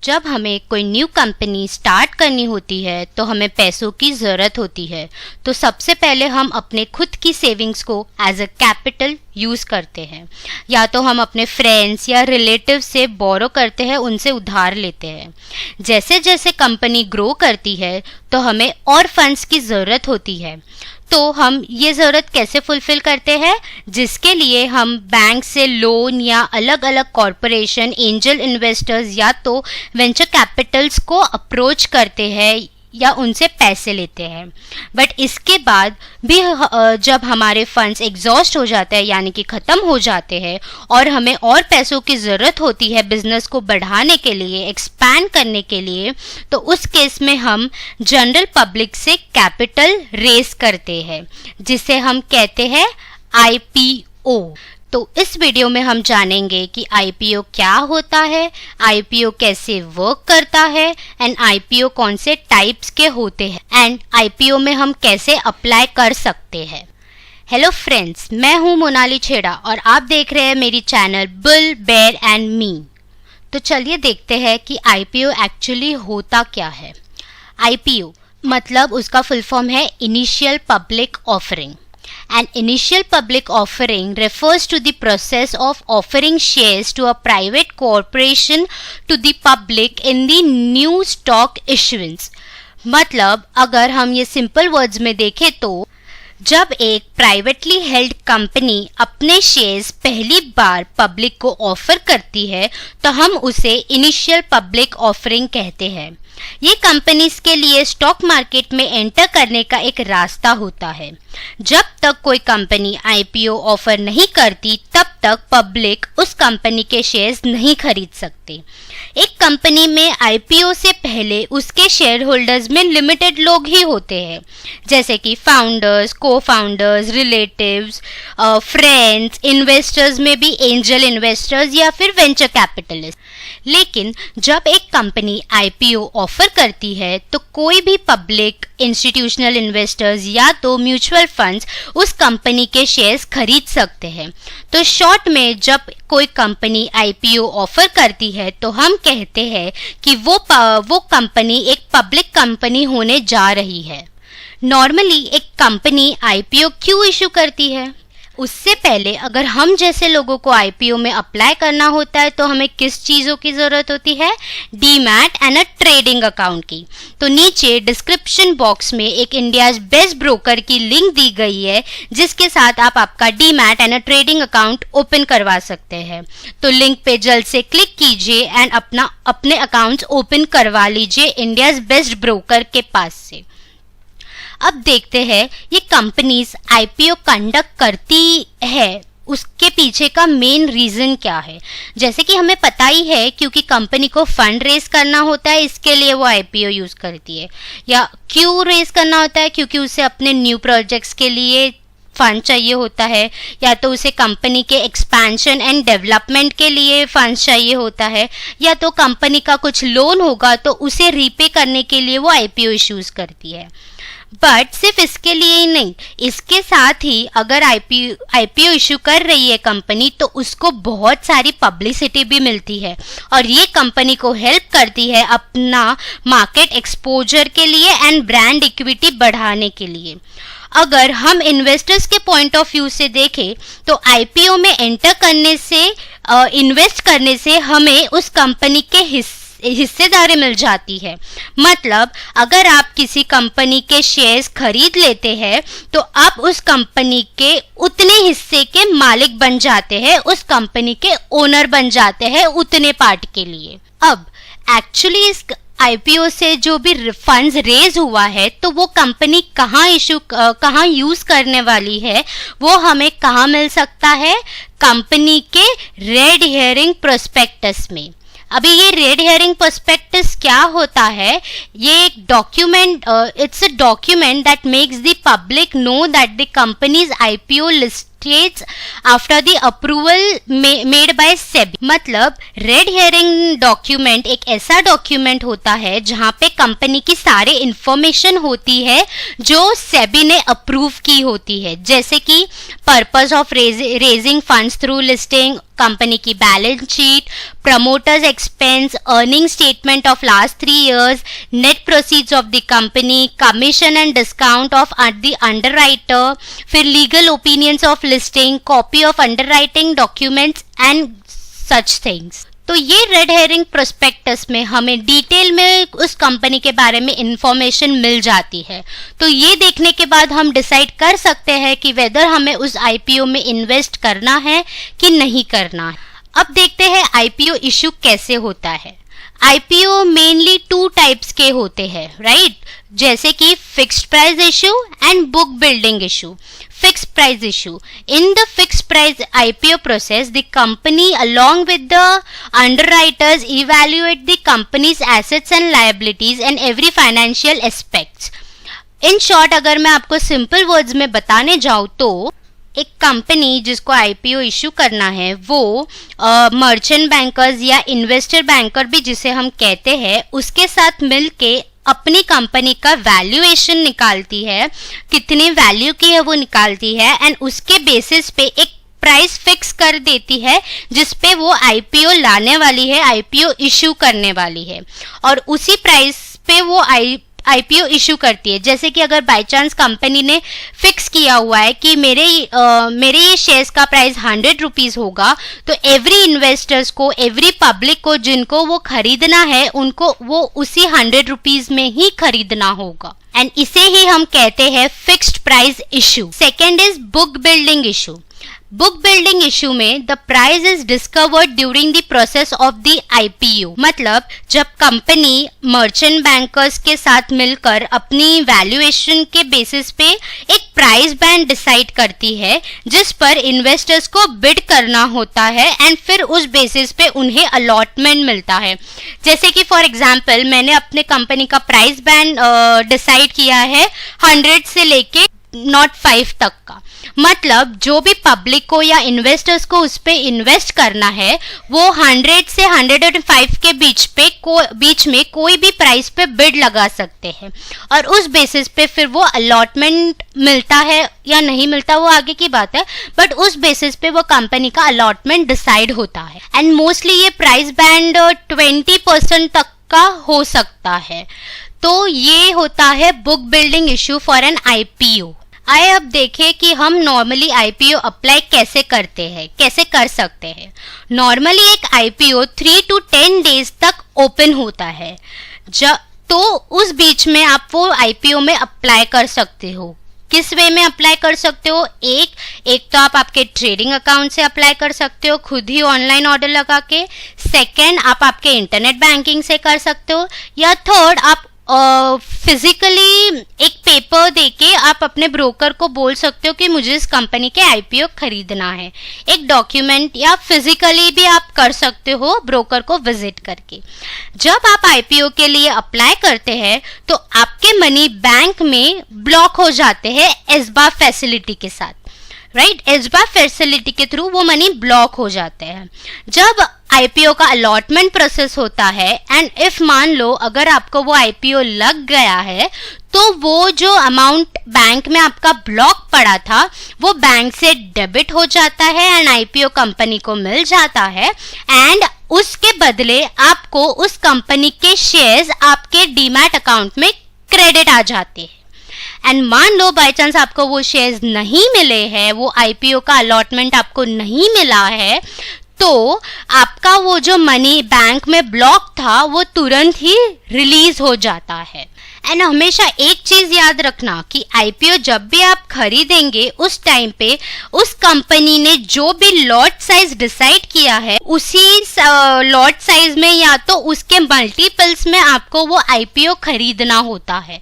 जब हमें कोई न्यू कंपनी स्टार्ट करनी होती है तो हमें पैसों की ज़रूरत होती है। तो सबसे पहले हम अपने खुद की सेविंग्स को एज अ कैपिटल यूज़ करते हैं, या तो हम अपने फ्रेंड्स या रिलेटिव से बोरो करते हैं, उनसे उधार लेते हैं। जैसे जैसे कंपनी ग्रो करती है तो हमें और फंड्स की ज़रूरत होती है। तो हम ये ज़रूरत कैसे फुलफ़िल करते हैं, जिसके लिए हम बैंक से लोन या अलग अलग कॉरपोरेशन, एंजल इन्वेस्टर्स या तो वेंचर कैपिटल्स को अप्रोच करते हैं या उनसे पैसे लेते हैं। बट इसके बाद भी जब हमारे फंड्स एग्जॉस्ट हो जाते हैं, यानी कि ख़त्म हो जाते हैं और हमें और पैसों की ज़रूरत होती है बिज़नेस को बढ़ाने के लिए, एक्सपैंड करने के लिए, तो उस केस में हम जनरल पब्लिक से कैपिटल रेस करते हैं, जिसे हम कहते हैं IPO। तो इस वीडियो में हम जानेंगे कि IPO क्या होता है, IPO कैसे वर्क करता है एंड IPO कौन से टाइप्स के होते हैं एंड IPO में हम कैसे अप्लाई कर सकते हैं। हेलो फ्रेंड्स, मैं हूँ मोनाली छेड़ा और आप देख रहे हैं मेरी channel bull bear and me. तो चलिए देखते हैं कि IPO एक्चुअली होता क्या है। IPO मतलब उसका फुल फॉर्म है initial public offering. An initial public offering refers to the process of offering shares to a private corporation to the public in the new stock issuance। मतलब अगर हम ये सिंपल वर्ड्स में देखें तो जब एक प्राइवेटली हेल्ड कंपनी अपने शेयर्स पहली बार पब्लिक को ऑफर करती है तो हम उसे इनिशियल पब्लिक ऑफरिंग कहते हैं। ये कंपनीज के लिए स्टॉक मार्केट में एंटर करने का एक रास्ता होता है। जब तक कोई कंपनी IPO ऑफर नहीं करती तब तक पब्लिक उस कंपनी के शेयर्स नहीं खरीद सकते। एक कंपनी में IPO से पहले उसके शेयर होल्डर्स में लिमिटेड लोग ही होते हैं, जैसे कि फाउंडर्स, को फाउंडर्स, रिलेटिव्स, फ्रेंड्स, इन्वेस्टर्स में भी एंजल इन्वेस्टर्स या फिर वेंचर कैपिटलिस्ट। लेकिन जब एक कंपनी IPO ऑफर करती है तो कोई भी पब्लिक, इंस्टीट्यूशनल इन्वेस्टर्स या तो म्यूचुअल फंड्स उस कंपनी के शेयर्स खरीद सकते हैं। तो शॉर्ट में जब कोई कंपनी IPO ऑफर करती है तो हम कहते हैं कि वो कंपनी एक पब्लिक कंपनी होने जा रही है। नॉर्मली एक कंपनी IPO क्यों इशू करती है? उससे पहले अगर हम जैसे लोगों को IPO में अप्लाई करना होता है तो हमें किस चीज़ों की ज़रूरत होती है? Demat and a trading account की। तो नीचे डिस्क्रिप्शन बॉक्स में एक इंडियाज बेस्ट ब्रोकर की लिंक दी गई है, जिसके साथ आप आपका demat and a trading account open करवा सकते हैं। तो लिंक पे जल्द से क्लिक कीजिए एंड अपने अकाउंट्स ओपन करवा लीजिए इंडियाज बेस्ट ब्रोकर के पास से। अब देखते हैं ये कंपनीज IPO कंडक्ट करती है, उसके पीछे का मेन रीज़न क्या है। जैसे कि हमें पता ही है, क्योंकि कंपनी को फंड रेस करना होता है, इसके लिए वो IPO यूज़ करती है। या क्यों रेस करना होता है? क्योंकि उसे अपने न्यू प्रोजेक्ट्स के लिए फंड चाहिए होता है, या तो उसे कंपनी के एक्सपेंशन एंड डेवलपमेंट के लिए फंड्स चाहिए होता है, या तो कंपनी का कुछ लोन होगा तो उसे रीपे करने के लिए वो IPO इश्यूज़ करती है। बट सिर्फ इसके लिए ही नहीं, इसके साथ ही अगर IPO इशू कर रही है कंपनी तो उसको बहुत सारी पब्लिसिटी भी मिलती है और ये कंपनी को हेल्प करती है अपना मार्केट एक्सपोजर के लिए एंड ब्रांड इक्विटी बढ़ाने के लिए। अगर हम इन्वेस्टर्स के पॉइंट ऑफ व्यू से देखें तो IPO में एंटर करने से, इन्वेस्ट करने से हमें उस कंपनी के हिस्सेदारी मिल जाती है। मतलब अगर आप किसी कंपनी के शेयर्स खरीद लेते हैं तो आप उस कंपनी के उतने हिस्से के मालिक बन जाते हैं, उस कंपनी के ओनर बन जाते हैं उतने पार्ट के लिए। अब एक्चुअली इस IPO से जो भी फंड्स रेज हुआ है तो वो कंपनी कहाँ यूज़ करने वाली है, वो हमें कहाँ मिल सकता है? कंपनी के रेड हेयरिंग प्रोस्पेक्टस में। अभी ये रेड हेयरिंग प्रोस्पेक्टस क्या होता है? ये एक document, it's a document that makes the public know that the companies IPO states after the approval made by SEBI। मतलब रेड हेयरिंग डॉक्यूमेंट एक ऐसा डॉक्यूमेंट होता है जहां पे कंपनी की सारे इंफॉर्मेशन होती है जो सेबी ने अप्रूव की होती है, जैसे कि purpose of raising funds through listing, company की balance sheet, promoters expense, earning statement of last 3 years, net proceeds of the company, commission and discount of the underwriter, फिर legal opinions of listing, copy of underwriting documents and such things. तो ये red hearing prospectus में हमें detail में उस company के बारे में इंफॉर्मेशन मिल जाती है। तो ये देखने के बाद हम डिसाइड कर सकते हैं कि वेदर हमें उस आईपीओ में इन्वेस्ट करना है कि नहीं करना है। अब देखते हैं आईपीओ इशू कैसे होता है। आईपीओ मेनली 2 टाइप्स के होते हैं, राइट? जैसे कि fixed price issue and book building issue. Fixed price issue. In the fixed price IPO process, the company along with the underwriters evaluate the company's assets and liabilities and every financial aspects. In short, अगर मैं आपको simple words में बताने जाऊँ तो एक company जिसको IPO issue करना है वो मर्चेंट बैंकर्स या इन्वेस्टर बैंकर भी जिसे हम कहते हैं उसके साथ मिलके अपनी कंपनी का वैल्यूएशन निकालती है, कितनी वैल्यू की है वो निकालती है एंड उसके बेसिस पे एक प्राइस फिक्स कर देती है जिस पे वो आईपीओ लाने वाली है, आईपीओ इशू करने वाली है और उसी प्राइस पे वो आईपीओ इशू करती है। जैसे कि अगर बाय चांस कंपनी ने फिक्स किया हुआ है कि मेरे ये शेयर्स का प्राइस 100 रुपीज होगा, तो एवरी इन्वेस्टर्स को, एवरी पब्लिक को जिनको वो खरीदना है उनको वो उसी 100 रुपीज में ही खरीदना होगा एंड इसे ही हम कहते हैं fixed price issue. Second is book building issue. Book building issue में the price is discovered during the process of the IPO. मतलब जब कंपनी मर्चेंट बैंकर्स के साथ मिलकर अपनी वैल्यूएशन के बेसिस पे एक प्राइस बैंड डिसाइड करती है जिस पर इन्वेस्टर्स को बिड करना होता है एंड फिर उस बेसिस पे उन्हें अलॉटमेंट मिलता है। जैसे कि फॉर एग्जांपल मैंने अपने कंपनी का प्राइस बैंड डिसाइड किया है 100 से लेके 05 तक का। मतलब जो भी पब्लिक को या इन्वेस्टर्स को उस पे इन्वेस्ट करना है वो 100 से 105 के बीच में कोई भी प्राइस पे बिड लगा सकते हैं और उस बेसिस पे फिर वो अलॉटमेंट मिलता है या नहीं मिलता वो आगे की बात है, बट उस बेसिस पे वो कंपनी का अलॉटमेंट डिसाइड होता है एंड मोस्टली ये प्राइस बैंड 20% तक का हो सकता है। तो ये होता है book building issue for an IPO. आइए अब देखें कि हम नॉर्मली आईपीओ अप्लाई कैसे करते हैं, कैसे कर सकते हैं। नॉर्मली एक आईपीओ 3 to 10 डेज तक ओपन होता है, तो उस बीच में आप वो आईपीओ में अप्लाई कर सकते हो। किस वे में अप्लाई कर सकते हो? एक तो आप आपके ट्रेडिंग अकाउंट से अप्लाई कर सकते हो खुद ही ऑनलाइन ऑर्डर लगा के। सेकेंड, आप आपके इंटरनेट बैंकिंग से कर सकते हो, या थर्ड आप फिजिकली एक पेपर देके आप अपने ब्रोकर को बोल सकते हो कि मुझे इस कंपनी के आईपीओ खरीदना है। एक डॉक्यूमेंट या फिजिकली भी आप कर सकते हो ब्रोकर को विजिट करके। जब आप आईपीओ के लिए अप्लाई करते हैं तो आपके मनी बैंक में ब्लॉक हो जाते हैं एसबा फैसिलिटी के साथ, राइट? एसबा फैसिलिटी के थ्रू वो मनी ब्लॉक हो जाते हैं। जब आईपीओ का अलॉटमेंट प्रोसेस होता है एंड इफ मान लो अगर आपको वो आईपीओ लग गया है तो वो जो अमाउंट बैंक में आपका ब्लॉक पड़ा था वो बैंक से डेबिट हो जाता है एंड आईपीओ कंपनी को मिल जाता है एंड उसके बदले आपको उस कंपनी के शेयर्स आपके डीमैट अकाउंट में क्रेडिट आ जाते हैं। एंड मान लो बाय चांस आपको वो शेयर्स नहीं मिले हैं, वो आईपीओ का अलॉटमेंट आपको नहीं मिला है, तो आपका वो जो मनी बैंक में ब्लॉक था वो तुरंत ही रिलीज हो जाता है। एंड हमेशा एक चीज याद रखना कि आईपीओ जब भी आप खरीदेंगे उस टाइम पे उस कंपनी ने जो भी लॉट साइज डिसाइड किया है उसी लॉट साइज में या तो उसके मल्टीपल्स में आपको वो आईपीओ खरीदना होता है।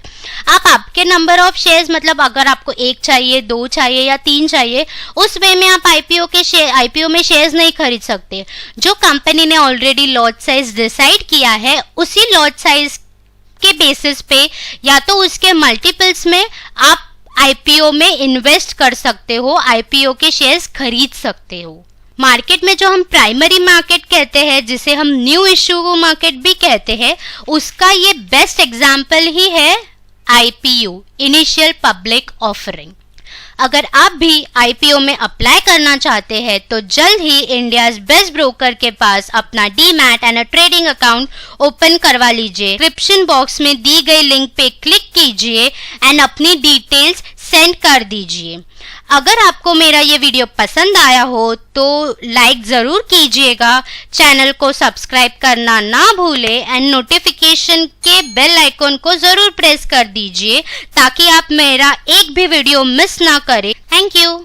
आप आपके नंबर ऑफ शेयर्स, मतलब अगर आपको 1 चाहिए, 2 चाहिए या 3 चाहिए, उस वे में आप आईपीओ में शेयर्स नहीं खरीद सकते। जो कंपनी ने ऑलरेडी लॉट साइज डिसाइड किया है उसी लॉट साइज के बेसिस पे या तो उसके मल्टीपल्स में आप आईपीओ में इन्वेस्ट कर सकते हो, आईपीओ के शेयर्स खरीद सकते हो। मार्केट में जो हम प्राइमरी मार्केट कहते हैं, जिसे हम न्यू इश्यू मार्केट भी कहते हैं, उसका ये बेस्ट एग्जाम्पल ही है आईपीओ, इनिशियल पब्लिक ऑफरिंग। अगर आप भी आईपीओ में अप्लाई करना चाहते हैं तो जल्द ही इंडियाज बेस्ट ब्रोकर के पास अपना demat and trading account open करवा लीजिए। डिस्क्रिप्शन बॉक्स में दी गई लिंक पे क्लिक कीजिए एंड अपनी डिटेल्स सेंड कर दीजिए। अगर आपको मेरा ये वीडियो पसंद आया हो तो लाइक ज़रूर कीजिएगा, चैनल को सब्सक्राइब करना ना भूलें एंड नोटिफिकेशन के बेल आइकॉन को ज़रूर प्रेस कर दीजिए ताकि आप मेरा एक भी वीडियो मिस ना करें। Thank you.